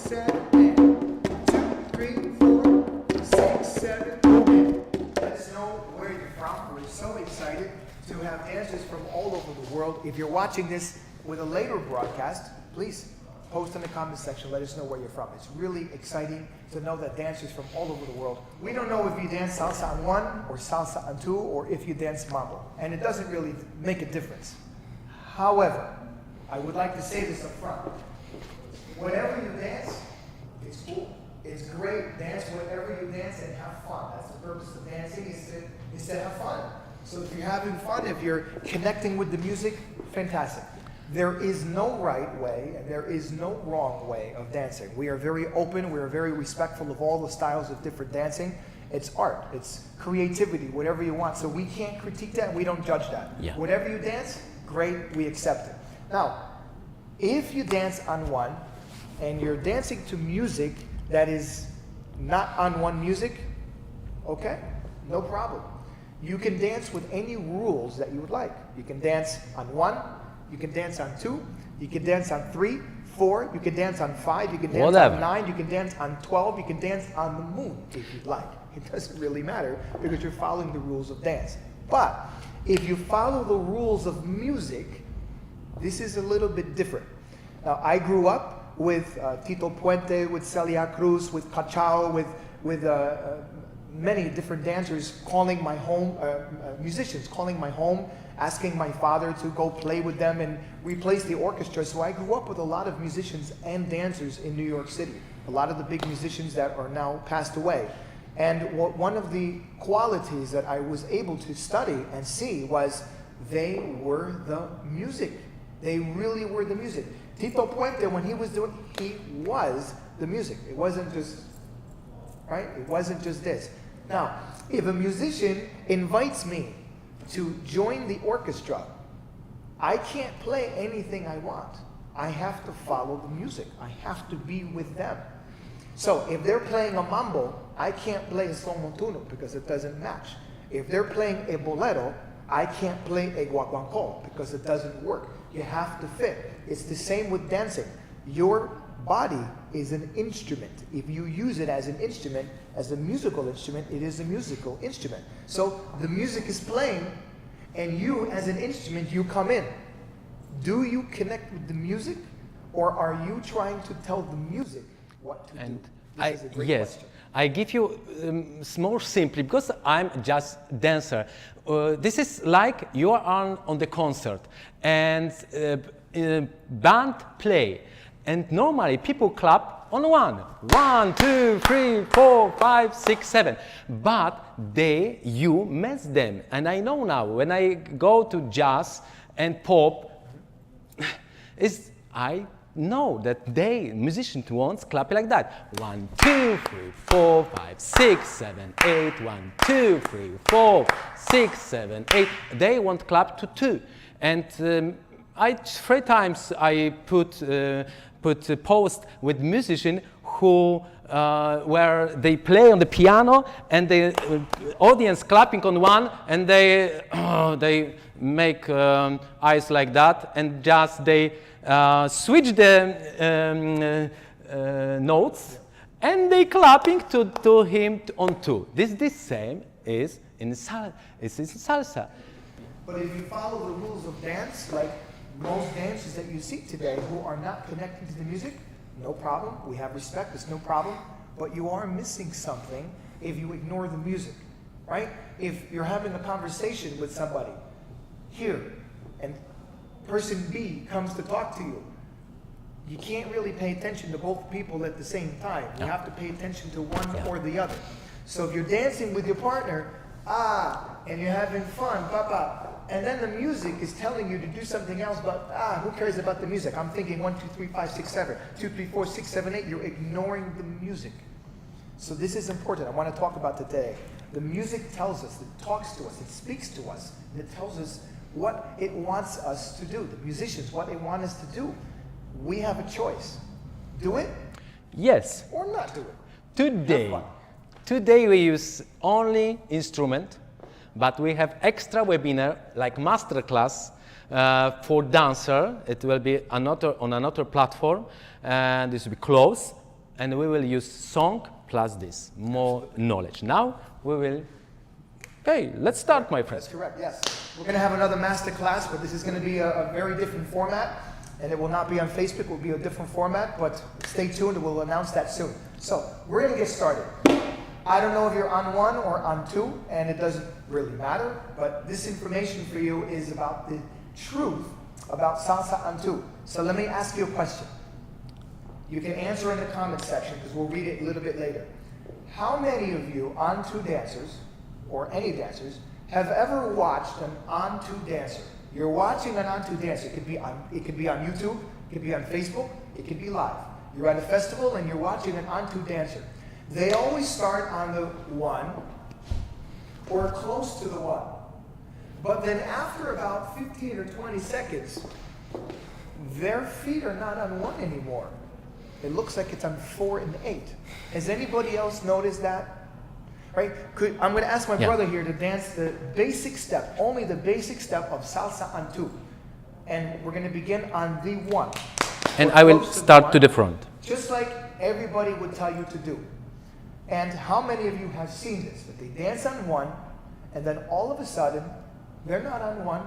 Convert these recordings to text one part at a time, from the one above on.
7, and 2, 3, 4, 6, 7, and let us know where you're from. We're so excited to have dancers from all over the world. If you're watching this with a later broadcast, please post in the comment section, let us know where you're from. It's really exciting to know that dancers from all over the world. We don't know if you dance Salsa on 1 or Salsa on 2 or if you dance mambo, and it doesn't really make a difference. However, I would like to say this up front. Whenever you dance, it's cool. It's great. Dance wherever you dance and have fun. That's the purpose of dancing, is to have fun. So if you're having fun, if you're connecting with the music, fantastic. There is no right way and there is no wrong way of dancing. We are very open, we are very respectful of all the styles of different dancing. It's art, it's creativity, whatever you want. So we can't critique that, we don't judge that. Yeah. Whatever you dance, great, we accept it. Now, if you dance on 1 and you're dancing to music that is not on 1 music, okay, no problem. You can dance with any rules that you would like. You can dance on 1, you can dance on 2, you can dance on 3, 4, you can dance on 5, you can dance on 9, you can dance on 12, you can dance on the moon if you'd like. It doesn't really matter because you're following the rules of dance. But if you follow the rules of music, this is a little bit different. Now, I grew up with Tito Puente, with Celia Cruz, with Cachao, with many different dancers calling my home, musicians calling my home, asking my father to go play with them and replace the orchestra. So I grew up with a lot of musicians and dancers in New York City. A lot of the big musicians that are now passed away. And one of the qualities that I was able to study and see was they were the music. They really were the music. Tito Puente, when he was the music. It wasn't just, right? It wasn't just this. Now, if a musician invites me to join the orchestra, I can't play anything I want. I have to follow the music. I have to be with them. So if they're playing a mambo, I can't play a son montuno because it doesn't match. If they're playing a bolero, I can't play a guaguancó because it doesn't work. You have to fit. It's the same with dancing. Your body is an instrument. If you use it as an instrument, as a musical instrument, it is a musical instrument. So the music is playing, and you as an instrument, you come in. Do you connect with the music, or are you trying to tell the music what to do? This is a great question. I give you more simply, because I'm just dancer. This is like you are on the concert and band play, and normally people clap on 1. 1, 2, 3, 4, 5, 6, 7. But you mess them. And I know now when I go to jazz and pop, I know that musicians once clap like that. 1, 2, 3, 4, 5, 6, 7, 8. 1, 2, 3, 4, 6, 7, 8. They won't clap to 2. And 3 times I put a post with musicians who where they play on the piano and the audience clapping on 1, and they make eyes like that, and just they switch the notes, and they clapping to him on 2. This same is in salsa. But if you follow the rules of dance, like most dancers that you see today who are not connected to the music, no problem. We have respect, it's no problem. But you are missing something if you ignore the music, right? If you're having a conversation with somebody here, and person B comes to talk to you, you can't really pay attention to both people at the same time. You have to pay attention to one or the other. So if you're dancing with your partner, and you're having fun, and then the music is telling you to do something else, but who cares about the music? I'm thinking 1, 2, 3, 5, 6, 7, 2, 3, 4, 6, 7, 8. You're ignoring the music. So this is important. I want to talk about today. The music tells us, it talks to us, it speaks to us, and it tells us what it wants us to do. The musicians, what they want us to do. We have a choice. Do it? Yes. Or not do it. Today we use only instrument, but we have extra webinar like masterclass for dancer. It will be on another platform, and this will be closed. and we will use song plus this, more knowledge. Now we will, okay, let's start, my friends. That's correct, yes. We're going to have another master class, but this is going to be a very different format, and it will not be on Facebook, it will be a different format, but stay tuned, we'll announce that soon. So, we're going to get started. I don't know if you're on 1 or on 2, and it doesn't really matter, but this information for you is about the truth about Salsa on 2. So let me ask you a question. You can answer in the comment section, because we'll read it a little bit later. How many of you on 2 dancers, or any dancers, have ever watched an on 2 dancer? You're watching an on 2 dancer. It could be on YouTube, it could be on Facebook, it could be live. You're at a festival and you're watching an on 2 dancer. They always start on the 1 or close to the 1. But then after about 15 or 20 seconds, their feet are not on 1 anymore. It looks like it's on 4 and 8. Has anybody else noticed that? Right? I'm going to ask my brother here to dance the basic step, only the basic step of Salsa on 2. And we're going to begin on the 1. And I will start to the front. Just like everybody would tell you to do. And how many of you have seen this? That they dance on 1, and then all of a sudden, they're not on 1,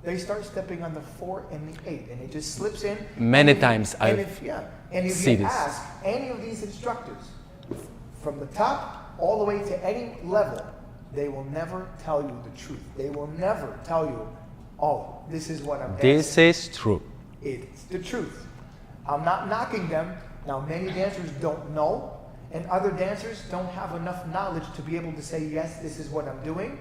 they start stepping on the 4 and the 8, and it just slips in. Many times I've seen this. Ask any of these instructors, from the top all the way to any level, they will never tell you the truth. They will never tell you, oh, this is what I'm dancing. This is true. It's the truth. I'm not knocking them. Now, many dancers don't know, and other dancers don't have enough knowledge to be able to say, yes, this is what I'm doing.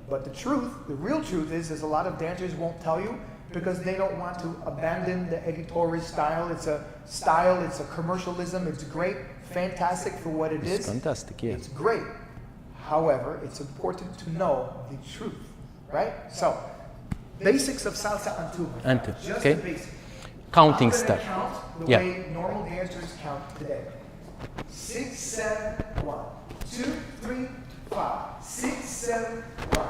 But the truth, the real truth is a lot of dancers won't tell you because they don't want to abandon the editorial style. It's a style, it's a commercialism, it's great, fantastic for what it is. It's fantastic, yeah. It's great. However, it's important to know the truth, right? So, basics of Salsa on 2. Just okay. the basics. Counting I'm step. Count the way normal dancers count today. 6, 7, 1, 2, 3, 5. 6, 7, 1,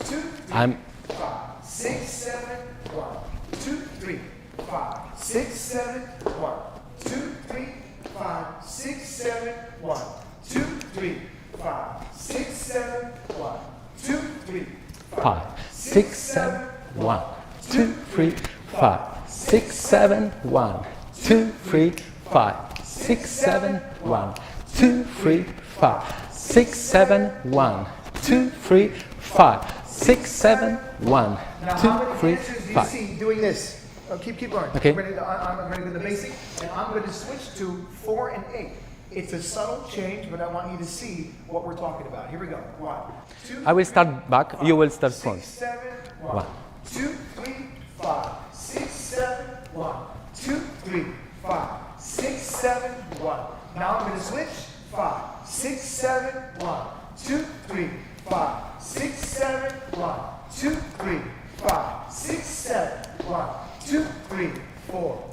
2, 3, 5. 6, 7, 1, 2, 3, 5. 6, 7, 1, 2, 3, 5. 6, 7, 1, 2, 3, 5. 6, 7, 1, 2, 3, 5. 6, 7, 1, 2, 3, 5. 6, 7, 1, 2, 3, 5. 6, 7, 1, 2, 3, 5. 6, 7, 1, 2, 3, 5. 6, 7, 1, 2, 3, 5. See doing this. Oh, keep going. Okay. I'm going to do the basic, and I'm going to switch to 4 and 8. It's a subtle change, but I want you to see what we're talking about. Here we go. 1, 2. I will start back. You will start front. 6, 7, 1, 2, 3, 5. 6, 7, 1, 2, 3, 5. 6, 7, 1. Now I'm going to switch. 5, 6, 7, 1, 2, 3, 5. 6, 7, 1, 2, 3, 5. 6, 7, 1, 2, 3, 4,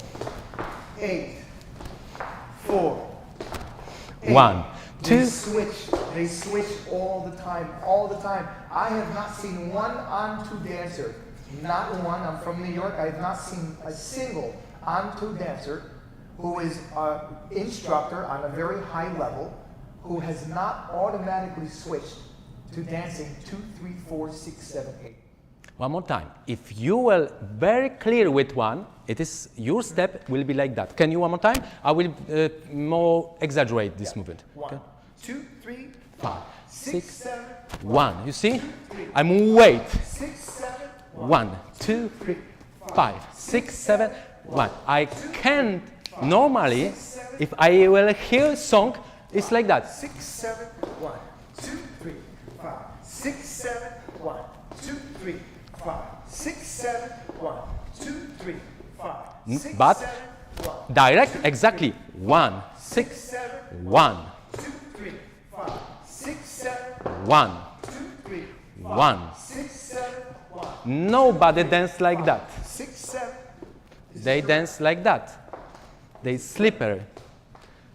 8, 4, 8. 1, 2. They switch all the time. I have not seen one on 2 dancer, not one. I'm from New York. I have not seen a single on 2 dancer who is an instructor on a very high level who has not automatically switched to dancing 2, 3, 4, 6, 7, 8. One more time. If you were very clear with one, it is your step will be like that. Can you one more time? I will more exaggerate this movement. 1, 2, 3, 5, 6, 7, 1. You see? I'm wait. 6, 7, 1, 2, 3, 5, 6, 7, 1. I can't normally, if I will hear a song, it's like that. 6, 7, 1, 2, 3, 5. 6, 7, 1, 2, 3, 5. 6, 7, 1, 2, 3, 5. 6, But 7, 1, direct, exactly. 1, 6, 6, 7, 1, 2, 3, 5. 6, 7, 1, 2, 3, 1. 6, 7, 1. Nobody dance like that. 6, 7. They dance like that. They slipper.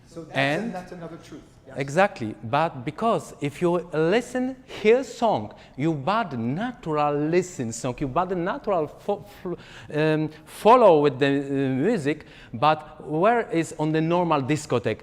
So And- that's another truth. Yes. Exactly, but because if you listen, hear song, you bad natural listen song, you bad natural follow with the music, but where is on the normal discotheque?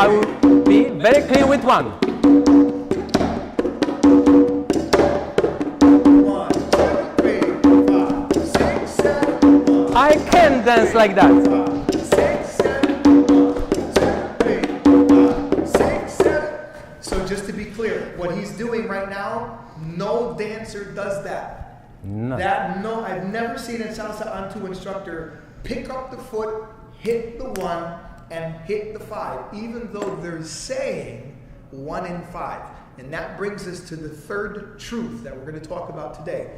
I will be very clear with one. 1, 2, 3, 5, 6, 7. 1, I can dance like that. 5, 6, 7. 1, 2, 3, 5, 6, 7. So just to be clear, what he's doing right now, no dancer does that. No. I've never seen a Salsa On 2 instructor pick up the foot, hit the 1, and hit the 5, even though they're saying 1 and 5. And that brings us to the third truth that we're going to talk about today.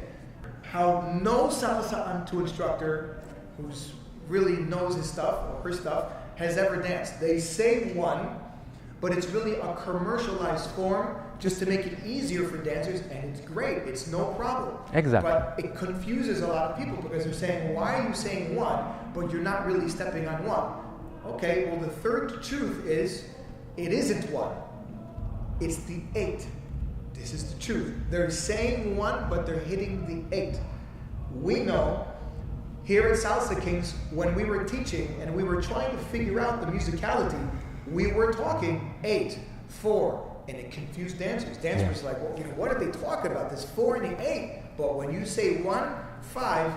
How no Salsa On 2 instructor, who's really knows his stuff or her stuff, has ever danced. They say 1, but it's really a commercialized form just to make it easier for dancers, and it's great, it's no problem. Exactly. But it confuses a lot of people because they're saying, why are you saying 1, but you're not really stepping on 1? Okay, well the third truth is, it isn't 1, it's the 8. This is the truth. They're saying 1, but they're hitting the 8. We know, here at Salsa Kings, when we were teaching and we were trying to figure out the musicality, we were talking 8, 4, and it confused dancers. Dancers were like, well, what are they talking about? This 4 and the 8. But when you say 1, 5,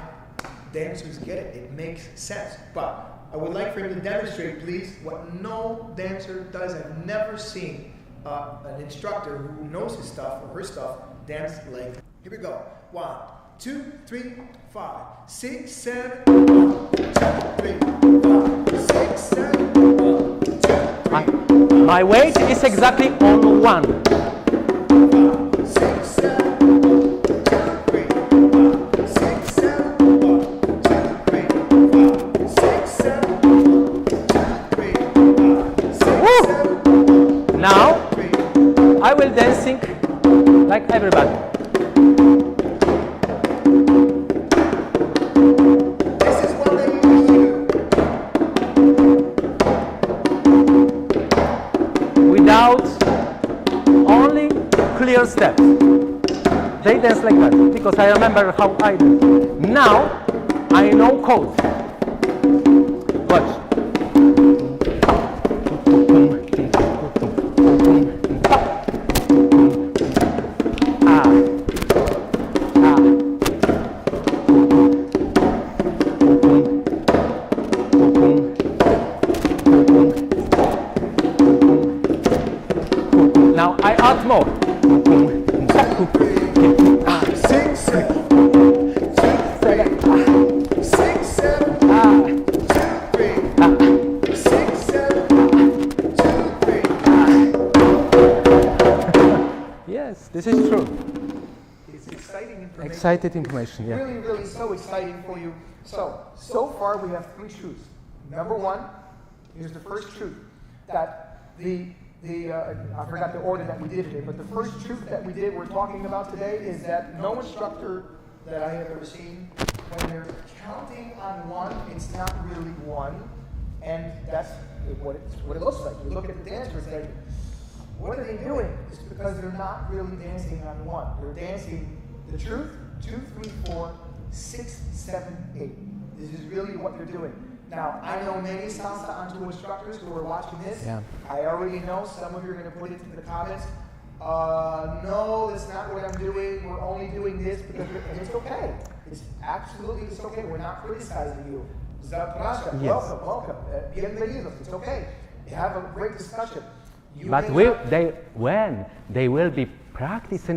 dancers get it. It makes sense. But I would like for him to demonstrate, please, what no dancer does. I've never seen an instructor who knows his stuff or her stuff dance like. Here we go. 1, 2, 3, 5, 6, 7. 1, 2, 3, 5, 6, 7. 1, 2, 3. My weight is exactly on 1. 5, 6, 7. 1, 2, 3, 5, 6, 7. 1, 2, 3, 5, 6, 7. 1, 2, 3, 5, 6, 7. Now, I will dancing like everybody. This is what they usually do. Without only clear steps. They dance like that because I remember how I did. Now I know code. Watch. Now I add more. 6, 7. 2, 3, 6, 7. 2, 3, 6, 7. 2, 3. Yes, this is true. It's exciting information. Excited information, yeah. Really, really so exciting for you. So far we have 3 truths. Number 1, here's the first truth, that I forgot the order that we did it in, but the first truth that we're talking about today is that no instructor that I have ever seen, when they're counting on 1, it's not really 1, and that's what it looks like. You look at the dancers and say, what are they doing? It's because they're not really dancing on 1. They're dancing the truth, 2, 3, 4, 6, 7, 8. This is really what they're doing. Now, I know many Salsa On 2 instructors who are watching this. Yeah. I already know some of you are going to put it in the comments. No, that's not what I'm doing. We're only doing this because, and it's okay. It's okay. We're not criticizing you. Zapraszam, Yes. welcome. Bienvenidos. It's okay. Have a great discussion. But when they will be practice,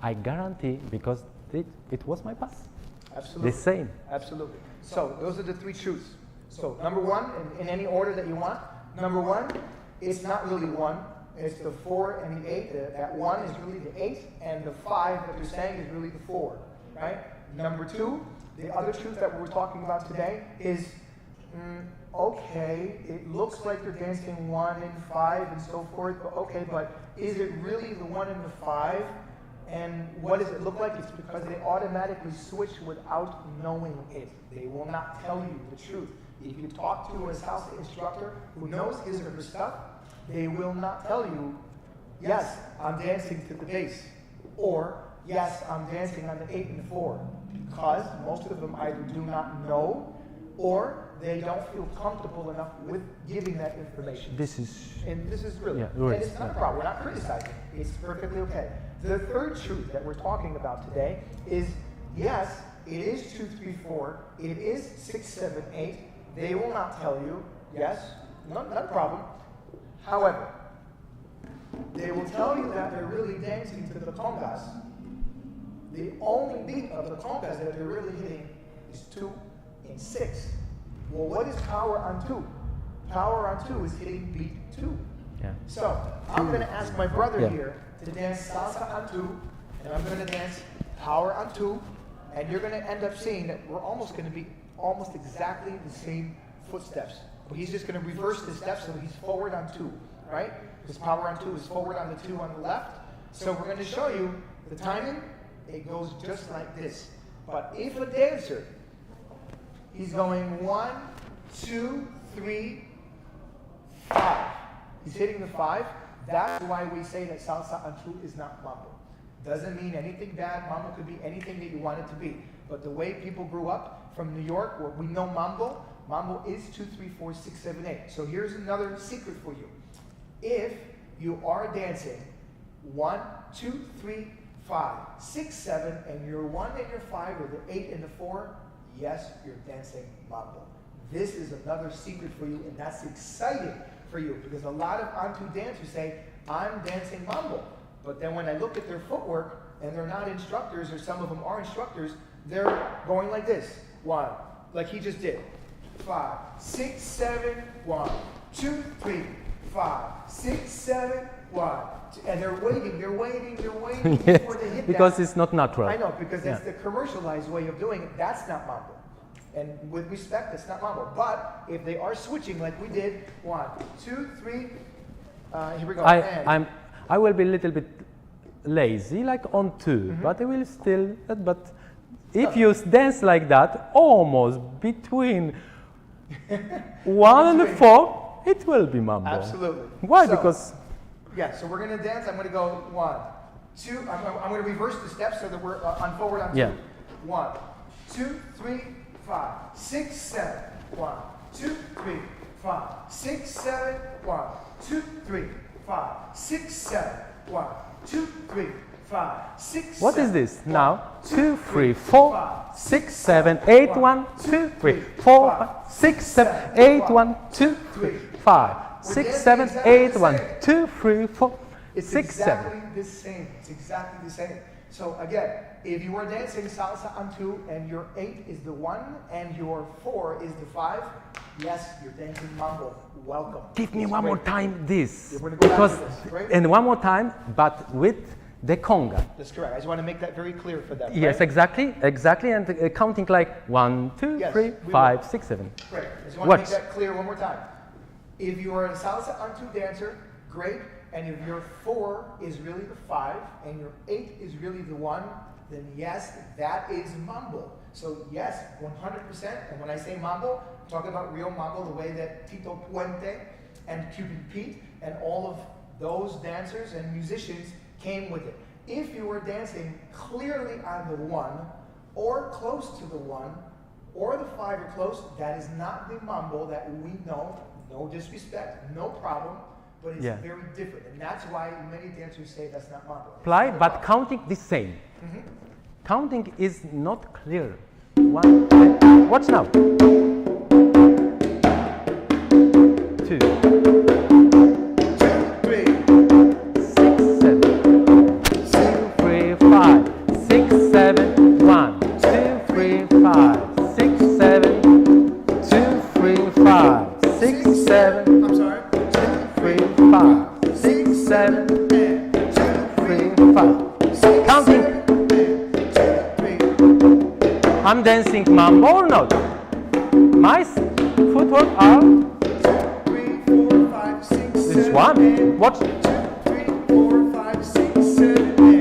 I guarantee, because it was my past. Absolutely. The same. Absolutely. So those are the 3 truths. So number 1, in any order that you want. Number 1, it's not really 1. It's the 4 and the 8. That 1 is really the 8, and the 5 that you're saying is really the 4. Right? Number 2, the other truth that we're talking about today is, okay, it looks like you're dancing 1 and 5 and so forth, but okay, but is it really the 1 and the 5? And what does it look like? It's because they automatically switch without knowing it. They will not tell you the truth. If you talk to a salsa instructor who knows his or her stuff, they will not tell you, yes, I'm dancing to the bass, or yes, I'm dancing on the 8 and 4, because most of them either do not know, or they don't feel comfortable enough with giving that information. This is And this is really, Yeah, right, and it's not a yeah. problem. We're not criticizing. It's perfectly okay. The third truth that we're talking about today is, yes, it is 2, 3, 4. It is 6, 7, 8. They will not tell you. Yes, not a problem. However, they will tell you that they're really dancing to the congas. The only beat of the congas that they're really hitting is 2 and 6. Well, what is power on 2? Power on 2 is hitting beat 2. yeah. So, I'm going to ask my brother Yeah. here to dance salsa on 2, and I'm going to dance power on 2, and you're going to end up seeing that we're almost going to be almost exactly the same footsteps. But he's just going to reverse the steps so he's forward on 2, right? Because power on 2 is forward on the 2 on the left. So we're going to show you the timing. It goes just like this. But if a dancer, he's going 1, 2, 3, 5. He's hitting the 5. That's why we say that salsa on 2 is not mambo. Doesn't mean anything bad. Mambo could be anything that you want it to be. But the way people grew up from New York, where we know mambo, mambo is 2, 3, 4, 6, 7, 8. So here's another secret for you. If you are dancing 1, 2, 3, 5, 6, 7, and your 1 and your 5 or the 8 and the 4, yes, you're dancing mambo. This is another secret for you, and that's exciting for you because a lot of On2 dancers say, I'm dancing mambo. But then when I look at their footwork, and they're not instructors, or some of them are instructors, they're going like this. 1, like he just did. 5, 6, 7, 1, 2, 3, 5, 6, 7, 1. And they're waiting Yes, before they hit because that. it's not natural. I know, because that's Yeah. the commercialized way of doing it. That's not mambo. And with respect, that's not mambo. But if they are switching like we did, 1, 2, 3, here we go. And I will be a little bit lazy, like on 2, Mm-hmm. but I will still. But if you dance like that, almost between 1 and 4, it will be mambo. Absolutely. Why? So, Because yeah, so we're going to dance. I'm going to go 1, 2. I'm going to reverse the steps so that we're on forward on 2. Yeah. 1, 2, 3, 5, 6, 7. 1, 2, 3, 5, 6, 7. 1, 2, 3, 5, 6, 7. 1, 2, 3, 5, 6. what 7. is this? 1, Now 2, 2, 3, 4, 6, 7, 8, 1, 2, 3, 4, 5, 6, 7, 8, 1, 2, 3, 5, 6, 7, 8, 1, 2, 3, 4, It's 6, exactly 7. the same. It's exactly the same. So again, if you are dancing salsa on 2 and your 8 is the 1 and your 4 is the 5, yes, you're dancing mambo. Welcome. Give me It's one more great. time this. Yeah, we're gonna go back Because, to this, right? and one more time, but with the conga. That's correct. I just want to make that very clear for them. Yes, right? exactly, and counting like 1, 2, Yes, 3, we 5, will. 6, 7. Great. I just want to What? make that clear one more time. If you are a salsa on 2 dancer, great. And if your 4 is really the 5 and your 8 is really the 1, then yes, that is mambo. So yes, 100%. And when I say mambo, I'm talking about real mambo, the way that Tito Puente and Cupid Pete and all of those dancers and musicians came with it. If you were dancing clearly on the 1 or close to the 1 or the 5 or close, that is not the mambo that we know. No disrespect, no problem, but it's Yeah. very different. And that's why many dancers say that's not mambo. It's Apply, not a but problem. counting the same. Mm-hmm. Counting is not clear. 1, watch now. 2, 3, 6, 7, 2, 3, 5, 6, 7, 1, 2, 3, 5, 6, 7, 2, 3, 5, 6, 7, I'm sorry. 3, 5, 6, 7, 3, 5. Counting. I'm dancing mambo or not? My footwork are 3, 4, 5, 6, this 7, one. 8. Watch. 2, 3, 4, 5, 6, 7, 8.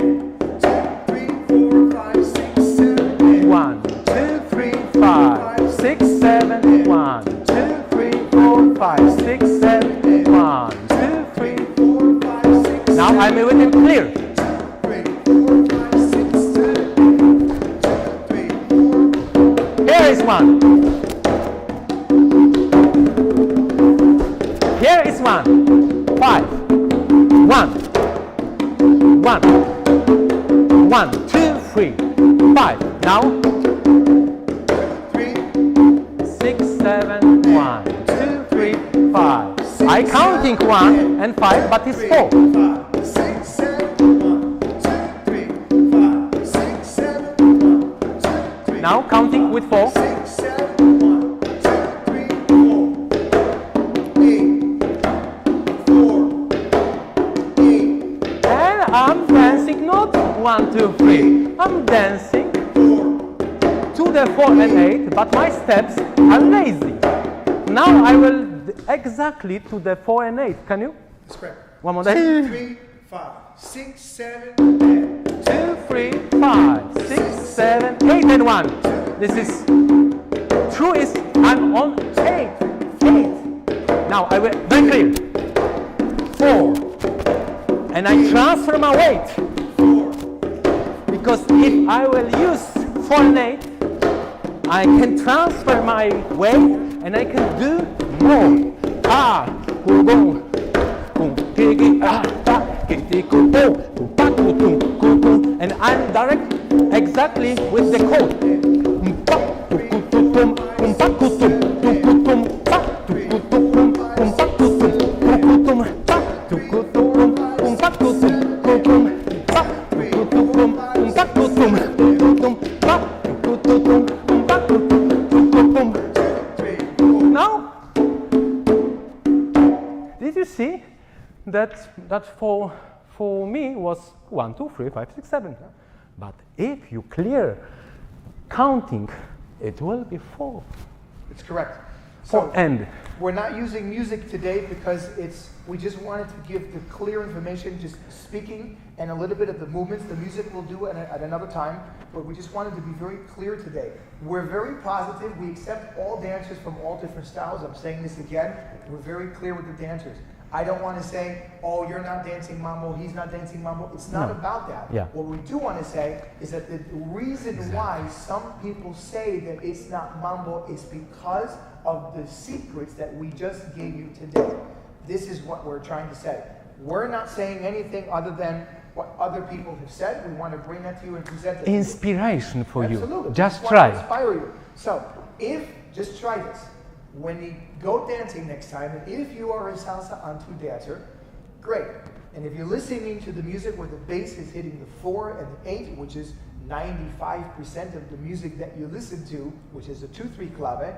2, 3, 4, 5, 6, 7, 8. 1, 2, 3, 5, 6, 7, 1, 2, 3, 4, 5, 6, 7, 1, 2, 3. 4, 5, 6, Now I'm with it clear. 3, 4, 5, 6, 7, 8. 3, 4. Here is one. 1, 2, 3, 5. Now 3, 6, 7, 1, 2, 3, 5. I counting 1 and 5, but it's 4. 5, 6, 7, 1, 2, 3, 5, 6, 7, 1, 2, 3. Now counting with 4. 6, 7, 1, 2, 3, 4, 8, 4, 8, And I'm dancing not 1, 2, 3. I'm dancing 4. to the 4 and 8, but my steps are lazy. Now I will exactly to the 4 and 8. Can you? That's correct. One more 2, day. 3, 5, 6, 7, 8. 2, 3, 5, 6, 7, 8 and 1. This is true is I'm on 8. 8. Now I will very clear. 4. And I transfer my weight. 4. Because if I will use 4 and 8, I can transfer my weight and I can do more. Ah, boom, boom, boom, tiki, ah, ta, kiti, boom, boom, pa, boom, boom, boom, and I'm direct exactly with the code. Boom, pa, boom, boom, boom, boom, pa, boom, boom, boom, pa, boom, boom, boom, boom, pa, boom, boom, boom, pa, boom, boom, boom, pa, boom, boom, boom, pa, boom, boom, boom, pa, boom, boom, boom, pa, boom, boom, boom, pa, boom, boom, boom. Now, did you see that for me was 1, 2, 3, 5, 6, 7. But if you clear counting, it will be 4. It's correct. 4 and. We're not using music today because we just wanted to give the clear information, just speaking and a little bit of the movements. The music we'll do at another time, but we just wanted to be very clear today. We're very positive. We accept all dancers from all different styles. I'm saying this again. We're very clear with the dancers. I don't want to say, oh, you're not dancing mambo, he's not dancing mambo. It's not about that. Yeah. What we do want to say is that the reason why some people say that it's not mambo is because of the secrets that we just gave you today. This is what we're trying to say. We're not saying anything other than what other people have said. We want to bring that to you and present it to you. Inspiration for Absolutely. you. Just We try. want to inspire you. So, just try this. When you go dancing next time, and if you are a Salsa On2 dancer, great. And if you're listening to the music where the bass is hitting the 4 and the 8, which is 95% of the music that you listen to, which is a 2-3 clave,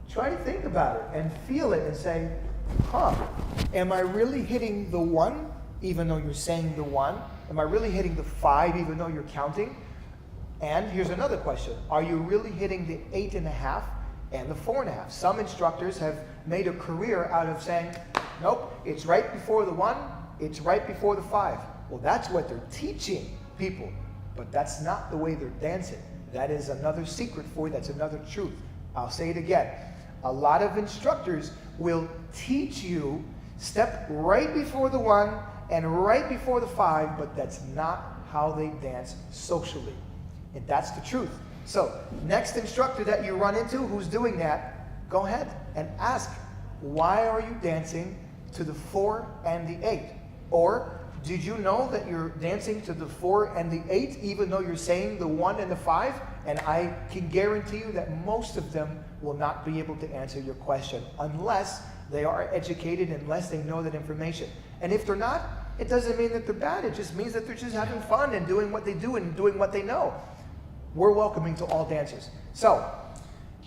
try to think about it and feel it and say, am I really hitting the 1 even though you're saying the 1? Am I really hitting the 5 even though you're counting? And here's another question. Are you really hitting the 8.5 and the 4.5? Some instructors have made a career out of saying, nope, it's right before the 1, it's right before the 5. Well, that's what they're teaching people, but that's not the way they're dancing. That is another secret for you, that's another truth. I'll say it again. A lot of instructors will teach you step right before the 1 and right before the 5, but that's not how they dance socially. And that's the truth. So, next instructor that you run into who's doing that, go ahead and ask, why are you dancing to the 4 and the 8? Or, did you know that you're dancing to the 4 and the 8 even though you're saying the 1 and the 5? And I can guarantee you that most of them will not be able to answer your question unless they are educated, unless they know that information. And if they're not, it doesn't mean that they're bad. It just means that they're just having fun and doing what they do and doing what they know. We're welcoming to all dancers. So,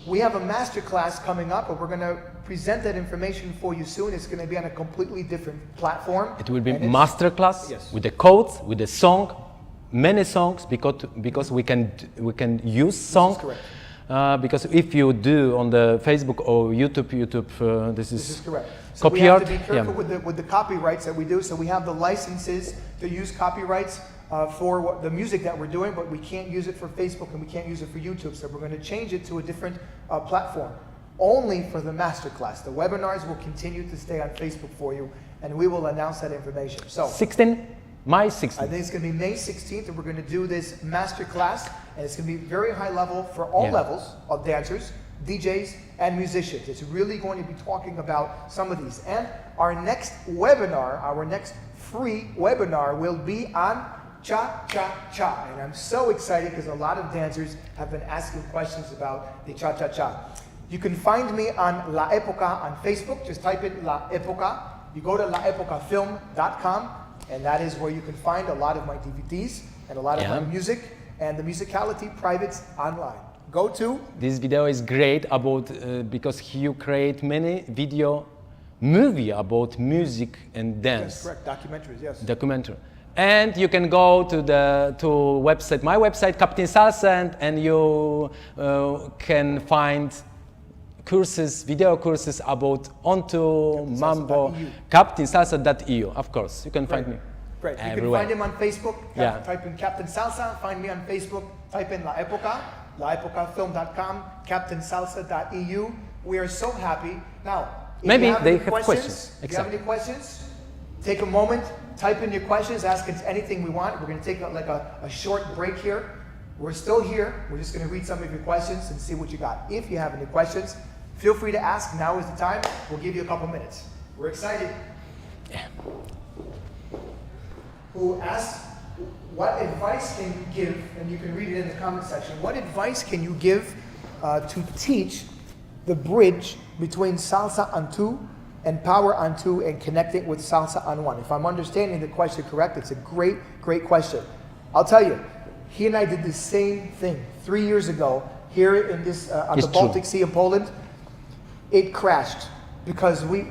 we have a master class coming up, and we're going to present that information for you soon. It's going to be on a completely different platform. It will be master class Yes. with the codes, with the song, many songs, because we can use songs. correct. Because if you do on the Facebook or YouTube, this This is is correct. So we copy have art. to be careful with the copyrights that we do. So we have the licenses to use copyrights for the music that we're doing, but we can't use it for Facebook and we can't use it for YouTube. So we're going to change it to a different platform, only for the masterclass. The webinars will continue to stay on Facebook for you, and we will announce that information. So 16, May I 16. think it's going to be May 16th, and we're going to do this master class, and it's going to be very high level for all Yeah. levels of dancers, DJs, and musicians. It's really going to be talking about some of these. And our next webinar, our next free webinar will be on cha-cha-cha. And I'm so excited because a lot of dancers have been asking questions about the cha-cha-cha. You can find me on La Epoca on Facebook. Just type in La Epoca. You go to laepocafilm.com, and that is where you can find a lot of my DVDs and a lot of my music and the musicality privates online. Go to. This video is great about because you create many movie about music and dance. That's correct. Documentaries, yes. Documentary. And you can go to website, my website, CaptainSalsa, and you can find courses, video courses about On2, Mambo, CaptainSalsa.eu. Of course, you can find me. Great. You everywhere. can find him on Facebook. Type in Captain Salsa. Find me on Facebook. Type in La Epoca, laepocafilm.com, CaptainSalsa.eu. We are so happy. Now, maybe they have questions. If you have any questions, take a moment, type in your questions, ask us anything we want. We're going to take a short break here. We're still here. We're just going to read some of your questions and see what you got. If you have any questions, feel free to ask. Now is the time. We'll give you a couple minutes. We're excited. Yeah. Who asked, what advice can you give, and you can read it in the comment section, what advice can you give to teach the bridge between Salsa On2 and Power On2 and connect it with Salsa On1? If I'm understanding the question correct, it's a great, great question. I'll tell you, he and I did the same thing 3 years ago here in this on the Baltic Sea in Poland. It crashed because we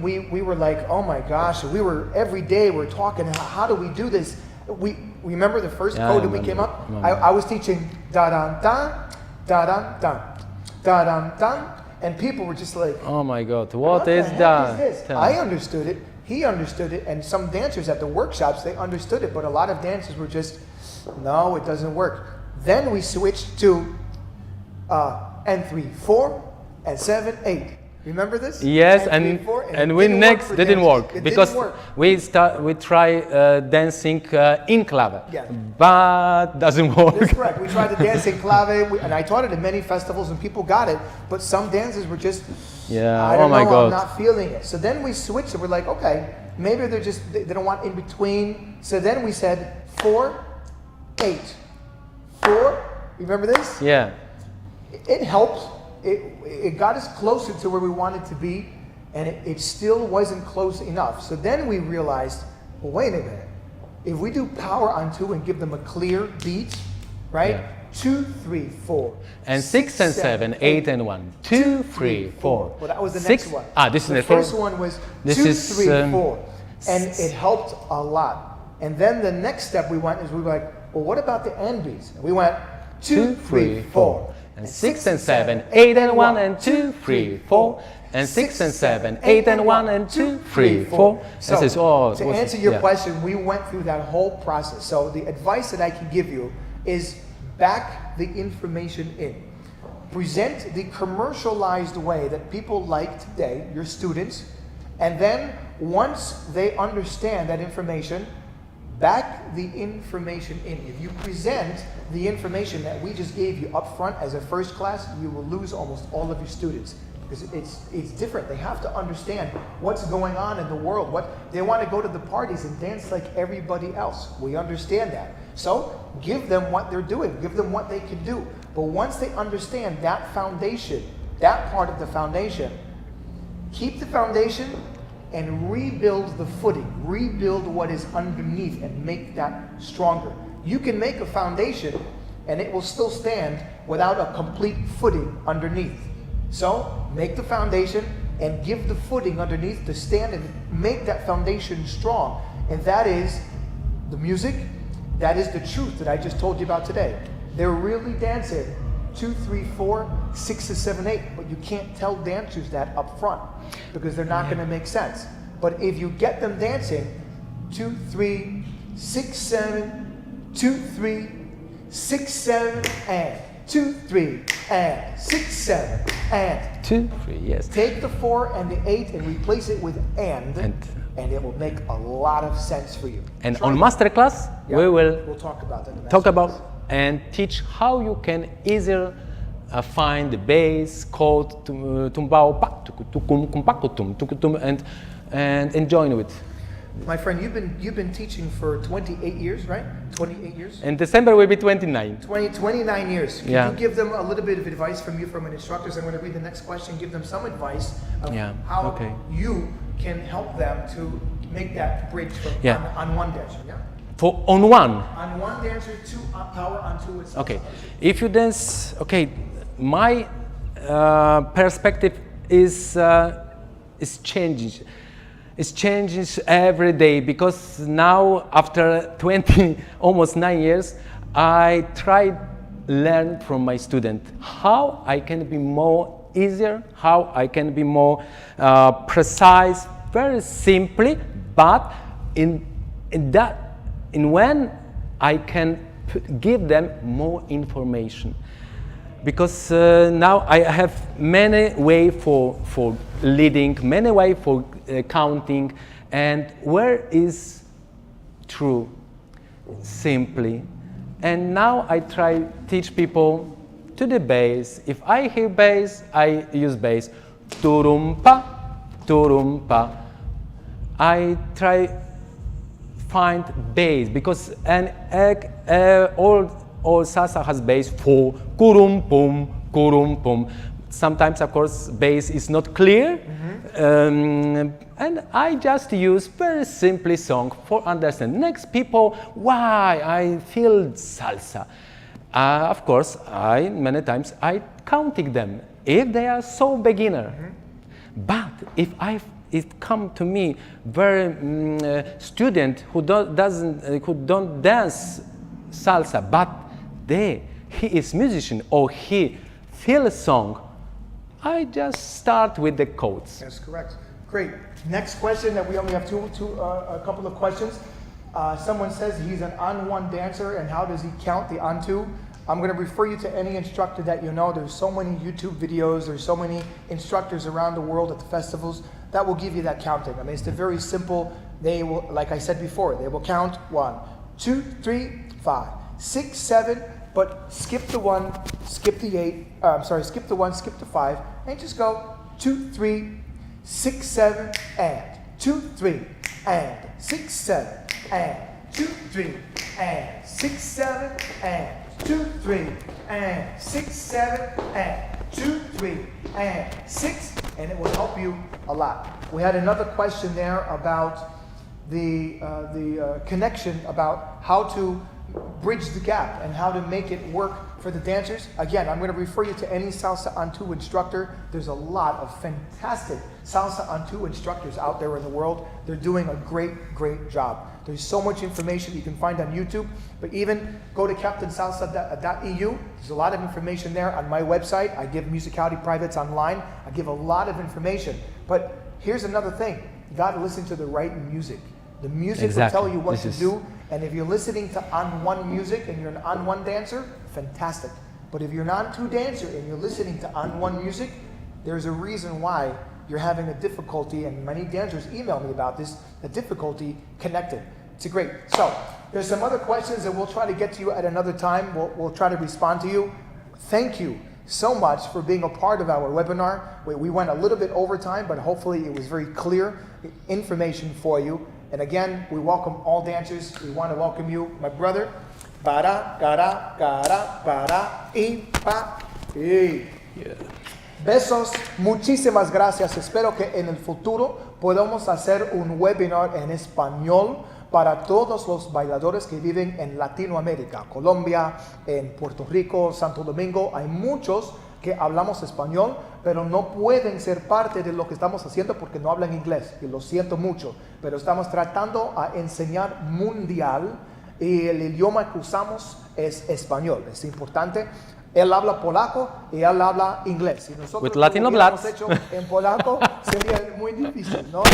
were like, oh my gosh, we were every day we're talking, how do we do this? We remember the first code that we came up? I was teaching da-dum-dum, da-dum-dum, da-dum-dum, and people were just like, oh my God, what is that? Is I understood it, he understood it, and some dancers at the workshops, they understood it, but a lot of dancers were just, no, it doesn't work. Then we switched to N3, 4, and 7, 8. Remember this? Yes, N3, and we next didn't work because we try dancing in clave, but doesn't work. That's correct. We tried to dance in clave, and I taught it in many festivals, and people got it, but some dancers were just, I don't know, I'm not feeling it. So then we switched, and we're like, okay, maybe they don't want in between. So then we said 4, 8, 4. Remember this? Yeah. It helped. It got us closer to where we wanted to be, and it still wasn't close enough. So then we realized, well, wait a minute. If we do Power On2 and give them a clear beat, right? 2, 3, 4. And 6 and 7, 8 and 1. 2, 3, 4. Well, that was the next one. This is the first one was 2, 3, 4. And it helped a lot. And then the next step we went is we were like, well, what about the end beats? And we went 2, 3, 4. And 6 and 7, 8 and 1 and 2, 3, 4. And 6 and 7, 8 and 1 and 2, 3, 4. So to answer your question, we went through that whole process. So the advice that I can give you is back the information in. Present the commercialized way that people like today, your students, and then once they understand that information, back the information in. If you present the information that we just gave you up front as a first class, you will lose almost all of your students. Because it's different. They have to understand what's going on in the world. They want to go to the parties and dance like everybody else. We understand that. So give them what they're doing. Give them what they can do. But once they understand that foundation, that part of the foundation, keep the foundation and rebuild the footing. Rebuild what is underneath and make that stronger. You can make a foundation and it will still stand without a complete footing underneath. So make the foundation and give the footing underneath to stand and make that foundation strong. And that is the music. That is the truth that I just told you about today. They're really dancing 2, 3, 4, 6 to 7, 8, but you can't tell dancers that up front because they're not going to make sense. But if you get them dancing 2, 3, 6, 7, 2, 3, 6, 7, and 2, 3, and 6, 7, and 2, 3, yes. Take the 4 and the 8 and replace it with and it will make a lot of sense for you. And on masterclass, we'll talk about that. And teach how you can easily find the bass, chord, and enjoy it. My friend, you've been teaching for 28 years, right? 28 years? In December will be 29. 29 years. Can Yeah. you give them a little bit of advice from you from an instructor? I'm going to read the next question. Give them some advice of how you can help them to make that bridge from on one dancer. Yeah? For on one. On one dancer to power on two itself. Okay. If you dance, okay, my perspective is changing. It changes every day because now after almost 9 years, I try learn from my student how I can be more easier, how I can be more precise, very simply, but in when I can give them more information. Because now I have many ways for leading, many ways for counting, and where is true, simply. And now I try teach people to the bass. If I hear bass, I use bass. Turumpa, turumpa. I try find bass because all salsa has bass for kurum pum, kurum pum. Sometimes, of course, bass is not clear, and I just use very simply song for understand. Next people, why I feel salsa. Of course, many times I counting them if they are so beginner. But if it come to me very student who don't dance salsa, but he is musician or he feel a song, I just start with the codes. That's correct. Great. Next question that we only have a couple of questions. Someone says he's an on-one dancer, and how does he count the on-two? I'm going to refer you to any instructor that you know. There's so many YouTube videos. There's so many instructors around the world at the festivals that will give you that counting. I mean, it's very simple. They will, like I said before, they will count 1, 2, 3, 5, 6, 7, but skip the 1, skip the 8, skip the 1, skip the 5, and just go 2, 3, 6, 7, and 2, 3, and 6, 7, and 2, 3, and 6, 7, and 2, 3, and 6, 7, and 2, 3, and 6, and it will help you a lot. We had another question there about the connection about how to bridge the gap and how to make it work for the dancers. Again, I'm going to refer you to any Salsa On 2 instructor. There's a lot of fantastic Salsa On 2 instructors out there in the world. They're doing a great job. There's so much information you can find on YouTube, but even go to CaptainSalsa.eu. There's a lot of information there on my website. I give musicality privates online. I give a lot of information. But here's another thing. You got to listen to the right music. The music will tell you what to do. And if you're listening to on-one music and you're an on-one dancer, fantastic. But if you're an on-two dancer and you're listening to on-one music, there's a reason why you're having a difficulty, and many dancers email me about this, a difficulty connecting. It's great. So there's some other questions that we'll try to get to you at another time. We'll try to respond to you. Thank you so much for being a part of our webinar. We went a little bit over time, but hopefully it was very clear information for you. And again, we welcome all dancers. We want to welcome you, my brother. Para, cara, cara, para, y, pa, y. Besos, muchísimas gracias. Espero que en el futuro podamos hacer un webinar en español para todos los bailadores que viven en Latinoamérica, Colombia, en Puerto Rico, Santo Domingo. Hay muchos que hablamos español, pero no pueden ser parte de lo que estamos haciendo porque no hablan inglés, y lo siento mucho, pero estamos tratando a enseñar mundial y el idioma que usamos es español, es importante. Él habla polaco y él habla inglés. Si nosotros With Latino lo hubiéramos blood. hecho en polaco, sería muy difícil, ¿no?